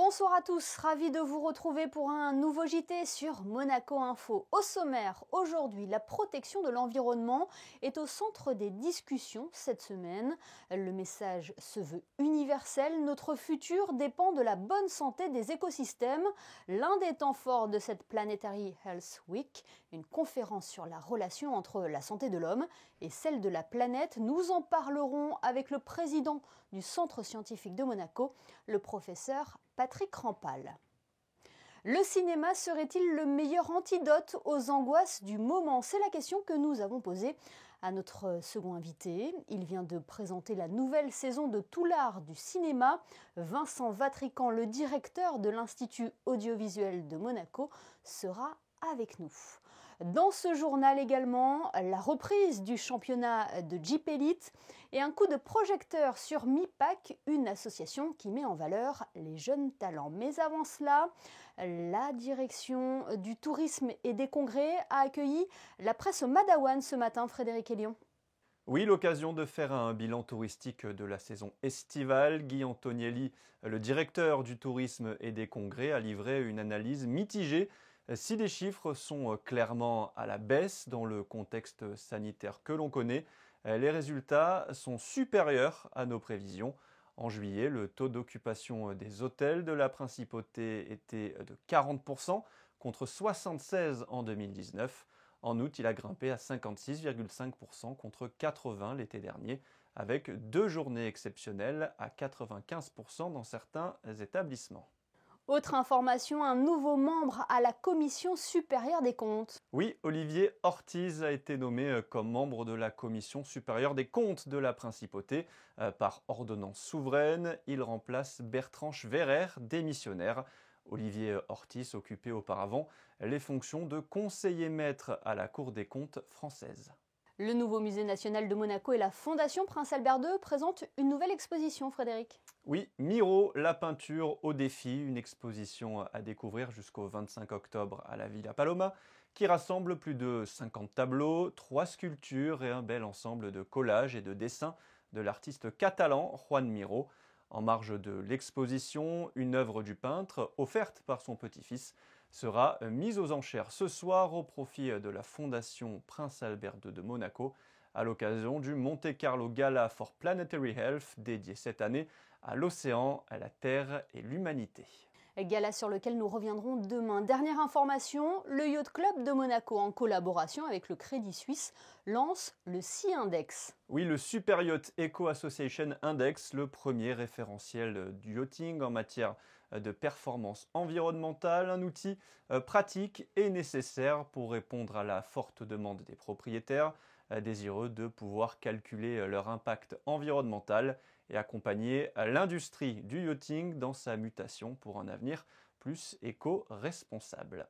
Bonsoir à tous, ravi de vous retrouver pour un nouveau JT sur Monaco Info. Au sommaire, aujourd'hui, la protection de l'environnement est au centre des discussions cette semaine. Le message se veut universel, notre futur dépend de la bonne santé des écosystèmes. L'un des temps forts de cette Planetary Health Week, une conférence sur la relation entre la santé de l'homme et celle de la planète. Nous en parlerons avec le président du Centre scientifique de Monaco, le professeur Patrick Rampal. Le cinéma serait-il le meilleur antidote aux angoisses du moment? C'est la question que nous avons posée à notre second invité. Il vient de présenter la nouvelle saison de Tout l'art du cinéma. Vincent Vatrican, le directeur de l'Institut audiovisuel de Monaco, sera avec nous. Dans ce journal également, la reprise du championnat de Jeep Elite et un coup de projecteur sur MIPAC, une association qui met en valeur les jeunes talents. Mais avant cela, la direction du tourisme et des congrès a accueilli la presse Madawan ce matin, Frédéric Elion. Oui, l'occasion de faire un bilan touristique de la saison estivale. Guy Antonielli, le directeur du tourisme et des congrès, a livré une analyse mitigée. Si les chiffres sont clairement à la baisse dans le contexte sanitaire que l'on connaît, les résultats sont supérieurs à nos prévisions. En juillet, le taux d'occupation des hôtels de la Principauté était de 40% contre 76% en 2019. En août, il a grimpé à 56,5% contre 80% l'été dernier, avec 2 journées exceptionnelles à 95% dans certains établissements. Autre information, un nouveau membre à la Commission supérieure des comptes. Oui, Olivier Ortiz a été nommé comme membre de la Commission supérieure des comptes de la Principauté. Par ordonnance souveraine, il remplace Bertrand Schwerer, démissionnaire. Olivier Ortiz occupait auparavant les fonctions de conseiller maître à la Cour des comptes française. Le nouveau musée national de Monaco et la Fondation Prince Albert II présentent une nouvelle exposition, Frédéric. Oui, Miro, la peinture au défi, une exposition à découvrir jusqu'au 25 octobre à la Villa Paloma, qui rassemble plus de 50 tableaux, 3 sculptures et un bel ensemble de collages et de dessins de l'artiste catalan Juan Miro. En marge de l'exposition, une œuvre du peintre, offerte par son petit-fils, sera mise aux enchères ce soir au profit de la Fondation Prince Albert II de Monaco, à l'occasion du Monte Carlo Gala for Planetary Health, dédié cette année à l'océan, à la Terre et l'humanité. Gala sur lequel nous reviendrons demain. Dernière information, le Yacht Club de Monaco, en collaboration avec le Crédit Suisse, lance le Sea Index. Oui, le Super Yacht Eco Association Index, le premier référentiel du yachting en matière de performance environnementale, un outil pratique et nécessaire pour répondre à la forte demande des propriétaires désireux de pouvoir calculer leur impact environnemental et accompagner l'industrie du yachting dans sa mutation pour un avenir plus éco-responsable.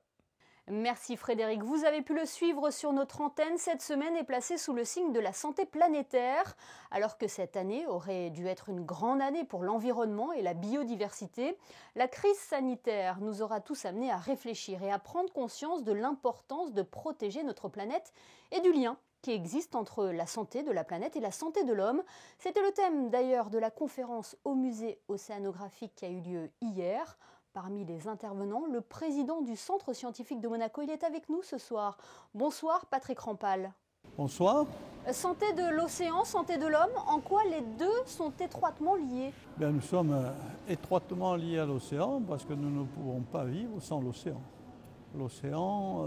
Merci Frédéric. Vous avez pu le suivre sur notre antenne. Cette semaine est placée sous le signe de la santé planétaire. Alors que cette année aurait dû être une grande année pour l'environnement et la biodiversité, la crise sanitaire nous aura tous amenés à réfléchir et à prendre conscience de l'importance de protéger notre planète et du lien qui existe entre la santé de la planète et la santé de l'homme. C'était le thème d'ailleurs de la conférence au musée océanographique qui a eu lieu hier. Parmi les intervenants, le président du Centre scientifique de Monaco, il est avec nous ce soir. Bonsoir Patrick Rampal. Bonsoir. Santé de l'océan, santé de l'homme, en quoi les deux sont étroitement liés? Nous sommes étroitement liés à l'océan parce que nous ne pouvons pas vivre sans l'océan. L'océan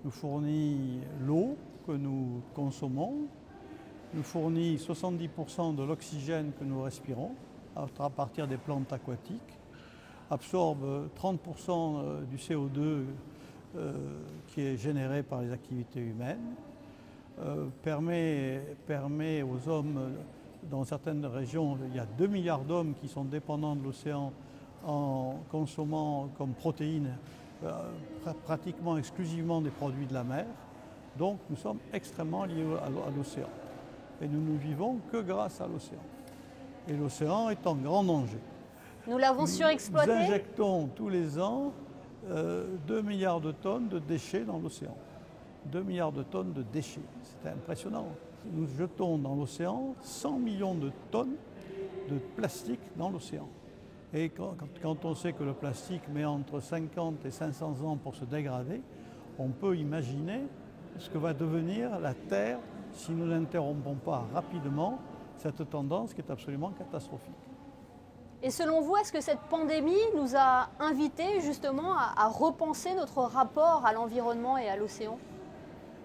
nous fournit l'eau que nous consommons, nous fournit 70% de l'oxygène que nous respirons à partir des plantes aquatiques, absorbe 30% du CO2 qui est généré par les activités humaines, permet aux hommes, dans certaines régions, il y a 2 milliards d'hommes qui sont dépendants de l'océan en consommant comme protéines pratiquement exclusivement des produits de la mer. Donc nous sommes extrêmement liés à l'océan. Et nous ne vivons que grâce à l'océan. Et l'océan est en grand danger. Nous l'avons surexploité. Nous injectons tous les ans 2 milliards de tonnes de déchets dans l'océan. 2 milliards de tonnes de déchets. C'est impressionnant. Nous jetons dans l'océan 100 millions de tonnes de plastique dans l'océan. Et quand on sait que le plastique met entre 50 et 500 ans pour se dégrader, on peut imaginer ce que va devenir la Terre si nous n'interrompons pas rapidement cette tendance qui est absolument catastrophique. Et selon vous, est-ce que cette pandémie nous a invités justement à repenser notre rapport à l'environnement et à l'océan ?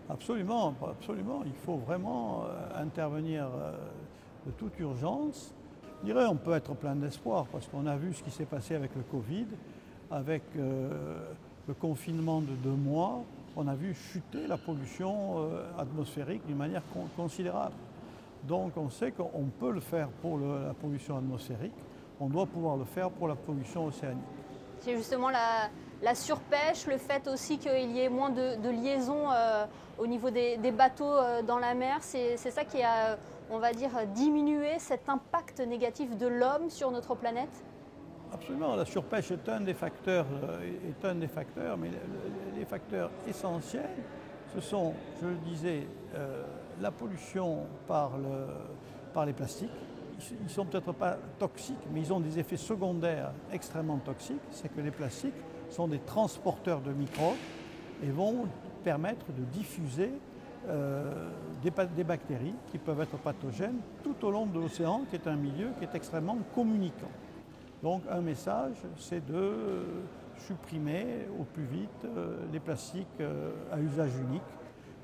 Absolument, absolument. Il faut vraiment intervenir de toute urgence. Je dirais on peut être plein d'espoir parce qu'on a vu ce qui s'est passé avec le Covid, avec le confinement de 2 mois. On a vu chuter la pollution atmosphérique d'une manière considérable. Donc on sait qu'on peut le faire pour la pollution atmosphérique, on doit pouvoir le faire pour la pollution océanique. C'est justement la surpêche, le fait aussi qu'il y ait moins de liaisons au niveau des bateaux dans la mer, c'est ça qui a, on va dire, diminué cet impact négatif de l'homme sur notre planète ? Absolument, la surpêche est un des facteurs, mais les facteurs essentiels, ce sont, je le disais, la pollution par les plastiques. Ils ne sont peut-être pas toxiques, mais ils ont des effets secondaires extrêmement toxiques. C'est que les plastiques sont des transporteurs de microbes et vont permettre de diffuser des bactéries qui peuvent être pathogènes tout au long de l'océan, qui est un milieu qui est extrêmement communicant. Donc un message, c'est de supprimer au plus vite les plastiques à usage unique.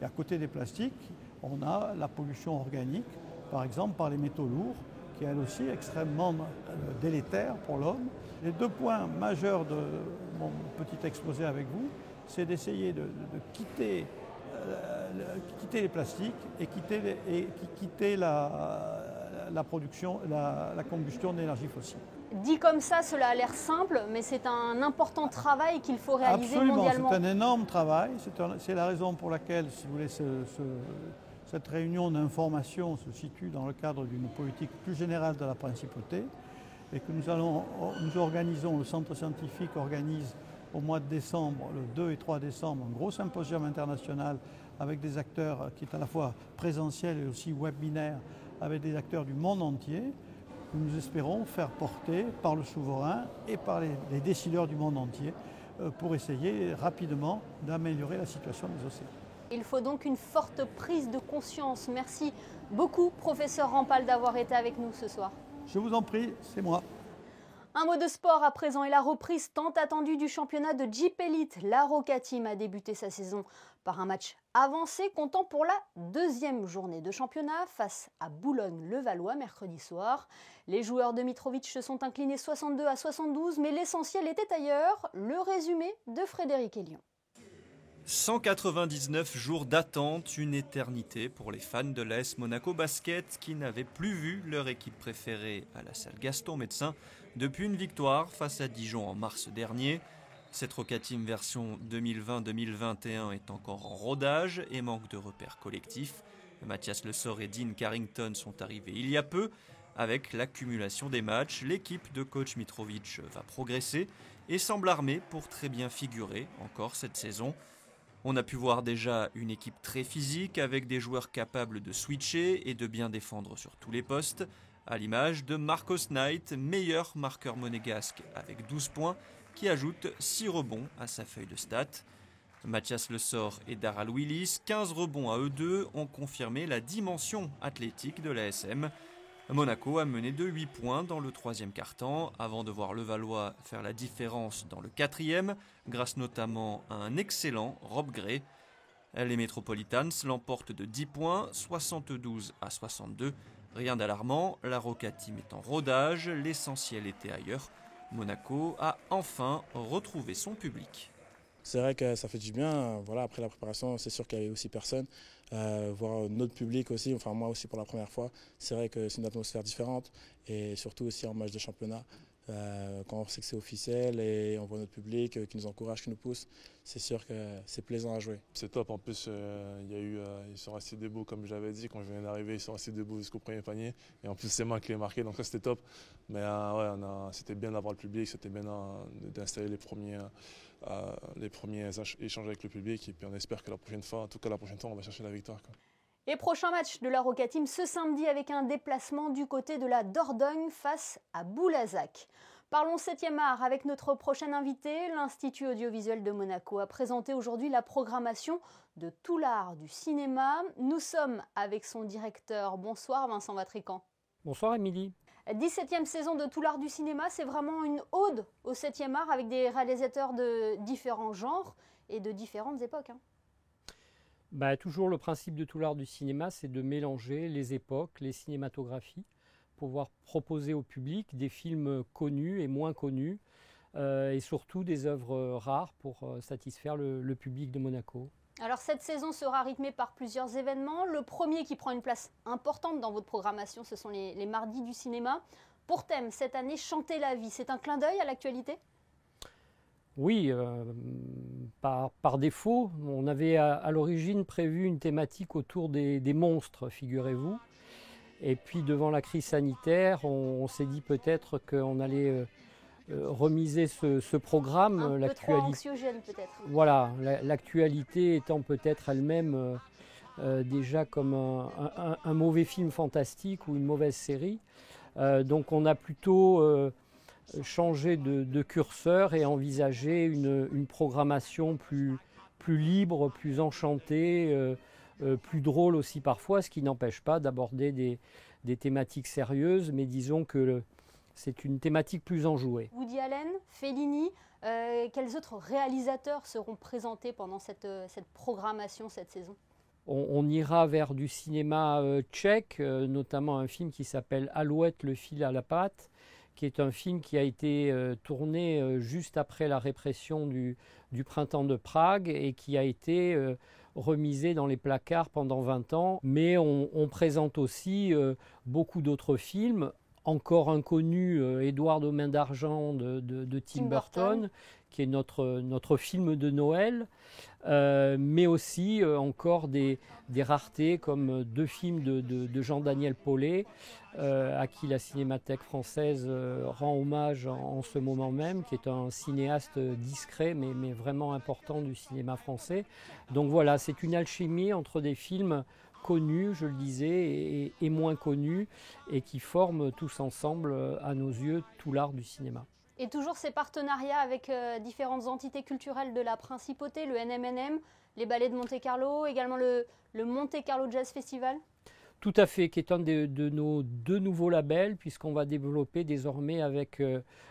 Et à côté des plastiques, on a la pollution organique, par exemple par les métaux lourds, qui est elle aussi extrêmement délétère pour l'homme. Les 2 points majeurs de mon petit exposé avec vous, c'est d'essayer de quitter les plastiques et quitter la production, la combustion d'énergie fossile. Dit comme ça, cela a l'air simple, mais c'est un important travail qu'il faut réaliser mondialement. C'est un énorme travail. C'est la raison pour laquelle, si vous voulez, cette réunion d'information se situe dans le cadre d'une politique plus générale de la principauté et que nous organisons, le centre scientifique organise au mois de décembre, le 2 et 3 décembre, un gros symposium international avec des acteurs qui est à la fois présentiel et aussi webinaire, avec des acteurs du monde entier, que nous espérons faire porter par le souverain et par les décideurs du monde entier pour essayer rapidement d'améliorer la situation des océans. Il faut donc une forte prise de conscience. Merci beaucoup, professeur Rampal, d'avoir été avec nous ce soir. Je vous en prie, c'est moi. Un mot de sport à présent et la reprise tant attendue du championnat de Jeep Elite. La Roca Team a débuté sa saison par un match avancé comptant pour la 2e journée de championnat face à Boulogne-le-Valois mercredi soir. Les joueurs de Mitrovic se sont inclinés 62-72, mais l'essentiel était ailleurs. Le résumé de Frédéric Elion. 199 jours d'attente, une éternité pour les fans de l'AS Monaco Basket qui n'avaient plus vu leur équipe préférée à la salle Gaston Médecin depuis une victoire face à Dijon en mars dernier. Cette Roca Team version 2020-2021 est encore en rodage et manque de repères collectifs. Mathias Le Sort et Dean Carrington sont arrivés il y a peu. Avec l'accumulation des matchs, l'équipe de coach Mitrovic va progresser et semble armée pour très bien figurer encore cette saison. On a pu voir déjà une équipe très physique avec des joueurs capables de switcher et de bien défendre sur tous les postes, à l'image de Marcos Knight, meilleur marqueur monégasque avec 12 points, qui ajoute 6 rebonds à sa feuille de stats. Mathias Le Sort et Daryl Willis, 15 rebonds à eux deux, ont confirmé la dimension athlétique de l'ASM. Monaco a mené de 8 points dans le 3e quart-temps, avant de voir Levallois faire la différence dans le 4e, grâce notamment à un excellent Rob Gray. Les Metropolitans l'emportent de 10 points, 72-62. Rien d'alarmant, la Roca Team est en rodage, l'essentiel était ailleurs. Monaco a enfin retrouvé son public. C'est vrai que ça fait du bien. Voilà, après la préparation, c'est sûr qu'il y avait aussi personne. Voir notre public aussi, enfin moi aussi pour la première fois, c'est vrai que c'est une atmosphère différente et surtout aussi en match de championnat. Quand on sait que c'est officiel et on voit notre public qui nous encourage, qui nous pousse, c'est sûr que c'est plaisant à jouer. C'est top, en plus ils sont restés debout comme j'avais dit, quand je venais d'arriver, ils sont restés debout jusqu'au premier panier et en plus c'est moi qui l'ai marqué, donc ça c'était top. Mais c'était bien d'avoir le public, c'était bien d'installer les premiers échanges avec le public et puis on espère que la prochaine fois, on va chercher la victoire, quoi. Et prochain match de la Roca Team ce samedi avec un déplacement du côté de la Dordogne face à Boulazac. Parlons 7e art avec notre prochain invité. L'Institut audiovisuel de Monaco a présenté aujourd'hui la programmation de tout l'art du cinéma. Nous sommes avec son directeur. Bonsoir Vincent Vatrican. Bonsoir Émilie. 17e saison de tout l'art du cinéma, c'est vraiment une ode au 7e art avec des réalisateurs de différents genres et de différentes époques. Toujours le principe de tout l'art du cinéma, c'est de mélanger les époques, les cinématographies, pouvoir proposer au public des films connus et moins connus et surtout des œuvres rares pour satisfaire le public de Monaco. Alors cette saison sera rythmée par plusieurs événements. Le premier qui prend une place importante dans votre programmation, ce sont les mardis du cinéma. Pour thème, cette année, Chanter la vie. C'est un clin d'œil à l'actualité ? Oui, par défaut, on avait à l'origine prévu une thématique autour des monstres, figurez-vous. Et puis devant la crise sanitaire, on s'est dit peut-être qu'on allait remiser ce programme. Un peu trop anxiogène peut-être. Voilà, l'actualité étant peut-être elle-même déjà comme un mauvais film fantastique ou une mauvaise série. Donc on a plutôt changé de curseur et envisagé une programmation plus libre, plus enchantée, plus drôle aussi parfois, ce qui n'empêche pas d'aborder des thématiques sérieuses, mais disons que c'est une thématique plus enjouée. Woody Allen, Fellini, quels autres réalisateurs seront présentés pendant cette programmation, cette saison ? On ira vers du cinéma tchèque, notamment un film qui s'appelle Alouette, le fil à la patte, qui est un film qui a été tourné juste après la répression du printemps de Prague et qui a été remisé dans les placards pendant 20 ans. Mais on présente aussi beaucoup d'autres films, encore inconnu, Édouard aux mains d'argent de Tim Burton, qui est notre film de Noël, mais aussi encore des raretés comme 2 films de Jean-Daniel Paulet, à qui la Cinémathèque française rend hommage en ce moment même, qui est un cinéaste discret mais vraiment important du cinéma français. Donc voilà, c'est une alchimie entre des films connus, je le disais, et moins connus, et qui forment tous ensemble, à nos yeux, tout l'art du cinéma. Et toujours ces partenariats avec différentes entités culturelles de la Principauté, le NMNM, les ballets de Monte-Carlo, également le Monte-Carlo Jazz Festival ? Tout à fait, qui est un de nos 2 nouveaux labels, puisqu'on va développer désormais avec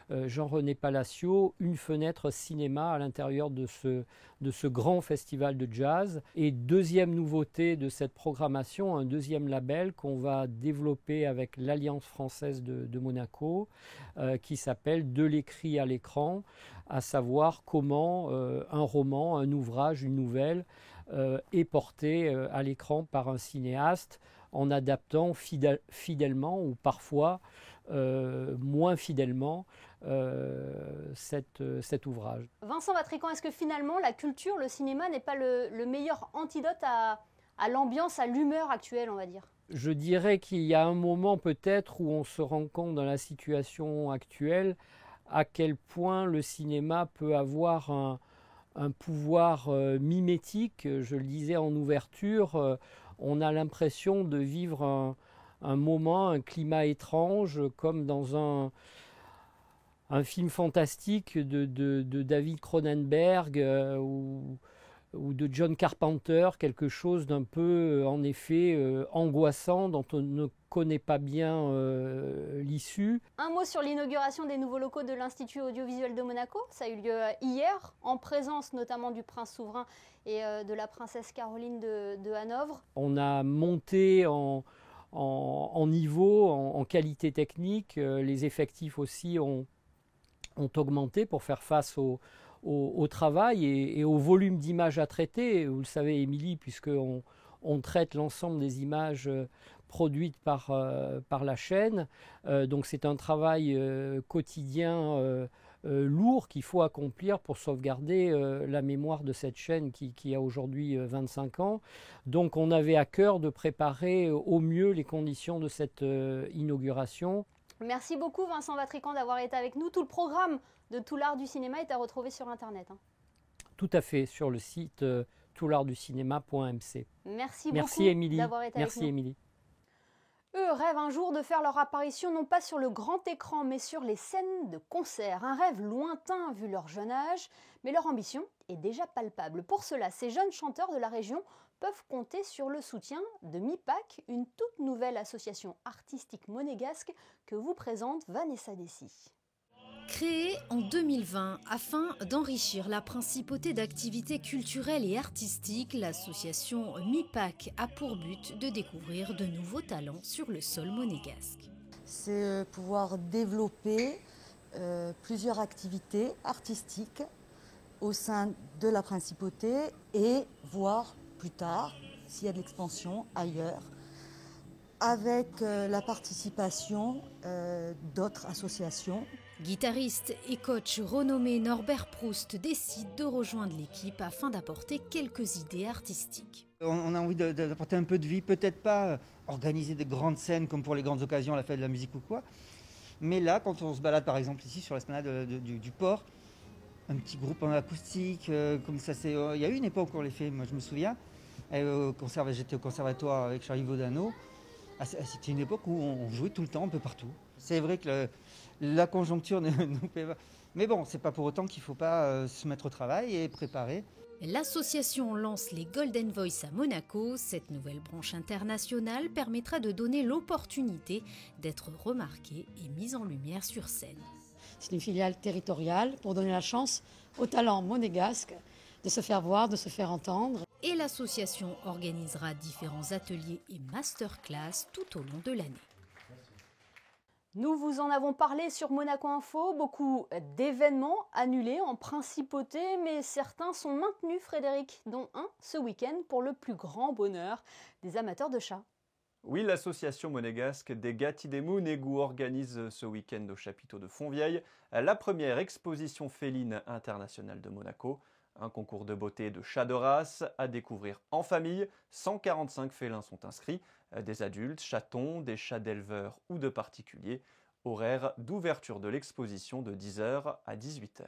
Jean-René Palacio une fenêtre cinéma à l'intérieur de ce grand festival de jazz. Et deuxième nouveauté de cette programmation, un deuxième label qu'on va développer avec l'Alliance française de Monaco, qui s'appelle De l'écrit à l'écran, à savoir comment un roman, un ouvrage, une nouvelle est porté à l'écran par un cinéaste, en adaptant fidèlement ou parfois moins fidèlement cet ouvrage. Vincent Vatrican, est-ce que finalement la culture, le cinéma n'est pas le meilleur antidote à l'ambiance, à l'humeur actuelle, on va dire ? Je dirais qu'il y a un moment peut-être où on se rend compte dans la situation actuelle à quel point le cinéma peut avoir un pouvoir mimétique. Je le disais en ouverture, on a l'impression de vivre un moment, un climat étrange, comme dans un film fantastique de David Cronenberg ou de John Carpenter, quelque chose d'un peu, en effet, angoissant, dont on ne connaît pas bien l'issue. Un mot sur l'inauguration des nouveaux locaux de l'Institut audiovisuel de Monaco. Ça a eu lieu hier, en présence notamment du prince souverain et de la princesse Caroline de Hanovre. On a monté en niveau, en qualité technique. Les effectifs aussi ont augmenté pour faire face au travail et au volume d'images à traiter. Vous le savez, Émilie, puisqu'on traite l'ensemble des images produites par la chaîne. Donc c'est un travail quotidien lourd qu'il faut accomplir pour sauvegarder la mémoire de cette chaîne qui a aujourd'hui 25 ans. Donc on avait à cœur de préparer au mieux les conditions de cette inauguration. Merci beaucoup Vincent Vatrican d'avoir été avec nous. Tout le programme de Tout l'art du cinéma est à retrouver sur Internet. Tout à fait, sur le site toulartducinéma.mc. Merci beaucoup Émilie. D'avoir été avec nous. Merci Émilie. Eux rêvent un jour de faire leur apparition non pas sur le grand écran mais sur les scènes de concert. Un rêve lointain vu leur jeune âge, mais leur ambition est déjà palpable. Pour cela, ces jeunes chanteurs de la région peuvent compter sur le soutien de MIPAC, une toute nouvelle association artistique monégasque que vous présente Vanessa Dessy. Créée en 2020 afin d'enrichir la principauté d'activités culturelles et artistiques, l'association MIPAC a pour but de découvrir de nouveaux talents sur le sol monégasque. C'est pouvoir développer plusieurs activités artistiques au sein de la principauté et voir plus tard s'il y a de l'expansion ailleurs, avec la participation d'autres associations. Guitariste et coach renommé Norbert Proust décide de rejoindre l'équipe afin d'apporter quelques idées artistiques. On a envie d'apporter un peu de vie, peut-être pas organiser des grandes scènes comme pour les grandes occasions, la fête de la musique ou quoi, mais là, quand on se balade par exemple ici sur l'esplanade du port, un petit groupe en acoustique, comme ça, il y a eu une époque où on les fait, moi je me souviens, j'étais au conservatoire avec Charlie Vaudano. C'était une époque où on jouait tout le temps, un peu partout. C'est vrai que la conjoncture ne nous paie pas. Mais bon, c'est pas pour autant qu'il ne faut pas se mettre au travail et préparer. L'association lance les Golden Voice à Monaco. Cette nouvelle branche internationale permettra de donner l'opportunité d'être remarqué et mis en lumière sur scène. C'est une filiale territoriale pour donner la chance aux talents monégasques de se faire voir, de se faire entendre. Et l'association organisera différents ateliers et masterclass tout au long de l'année. Nous vous en avons parlé sur Monaco Info, beaucoup d'événements annulés en principauté, mais certains sont maintenus, Frédéric, dont un ce week-end pour le plus grand bonheur des amateurs de chats. Oui, l'association monégasque des Gatti des Mounégou organise ce week-end au chapiteau de Fontvieille la première exposition féline internationale de Monaco. Un concours de beauté de chats de race à découvrir en famille. 145 félins sont inscrits, des adultes, chatons, des chats d'éleveurs ou de particuliers. Horaire d'ouverture de l'exposition de 10h à 18h.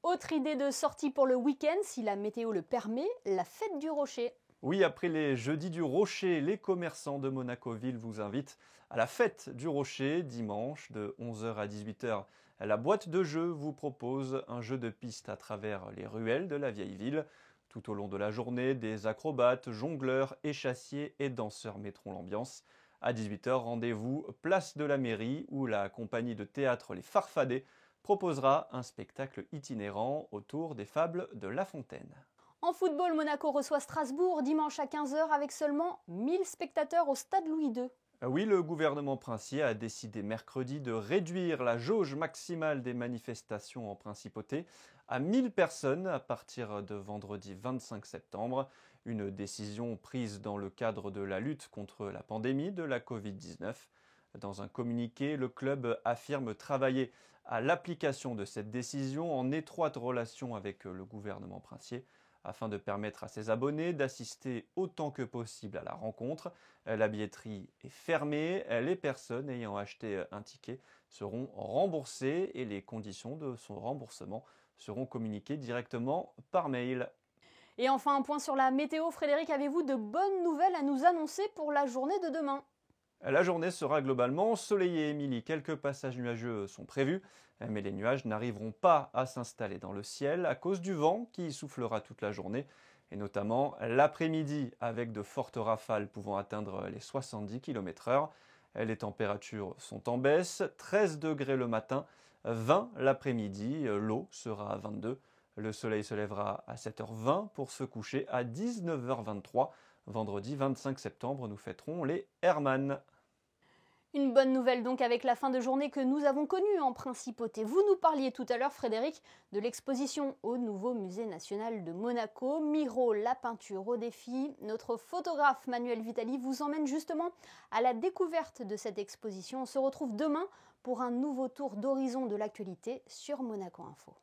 Autre idée de sortie pour le week-end, si la météo le permet, la fête du Rocher. Oui, après les jeudis du Rocher, les commerçants de Monaco-Ville vous invitent à la fête du Rocher, dimanche de 11h à 18h. La boîte de jeux vous propose un jeu de piste à travers les ruelles de la vieille ville. Tout au long de la journée, des acrobates, jongleurs, échassiers et danseurs mettront l'ambiance. À 18h, rendez-vous place de la mairie où la compagnie de théâtre Les Farfadets proposera un spectacle itinérant autour des fables de La Fontaine. En football, Monaco reçoit Strasbourg dimanche à 15h avec seulement 1000 spectateurs au stade Louis II. Oui, le gouvernement princier a décidé mercredi de réduire la jauge maximale des manifestations en principauté à 1000 personnes à partir de vendredi 25 septembre. Une décision prise dans le cadre de la lutte contre la pandémie de la Covid-19. Dans un communiqué, le club affirme travailler à l'application de cette décision en étroite relation avec le gouvernement princier, afin de permettre à ses abonnés d'assister autant que possible à la rencontre. La billetterie est fermée, les personnes ayant acheté un ticket seront remboursées et les conditions de son remboursement seront communiquées directement par mail. Et enfin, un point sur la météo. Frédéric, avez-vous de bonnes nouvelles à nous annoncer pour la journée de demain ? La journée sera globalement ensoleillée, Émilie. Quelques passages nuageux sont prévus, mais les nuages n'arriveront pas à s'installer dans le ciel à cause du vent qui soufflera toute la journée, et notamment l'après-midi avec de fortes rafales pouvant atteindre les 70 km/h. Les températures sont en baisse, 13 degrés le matin, 20 l'après-midi, l'eau sera à 22. Le soleil se lèvera à 7h20 pour se coucher à 19h23. Vendredi 25 septembre, nous fêterons les Hermann. Une bonne nouvelle donc avec la fin de journée que nous avons connue en principauté. Vous nous parliez tout à l'heure, Frédéric, de l'exposition au nouveau musée national de Monaco, Miro, la peinture au défi. Notre photographe Manuel Vitali vous emmène justement à la découverte de cette exposition. On se retrouve demain pour un nouveau tour d'horizon de l'actualité sur Monaco Info.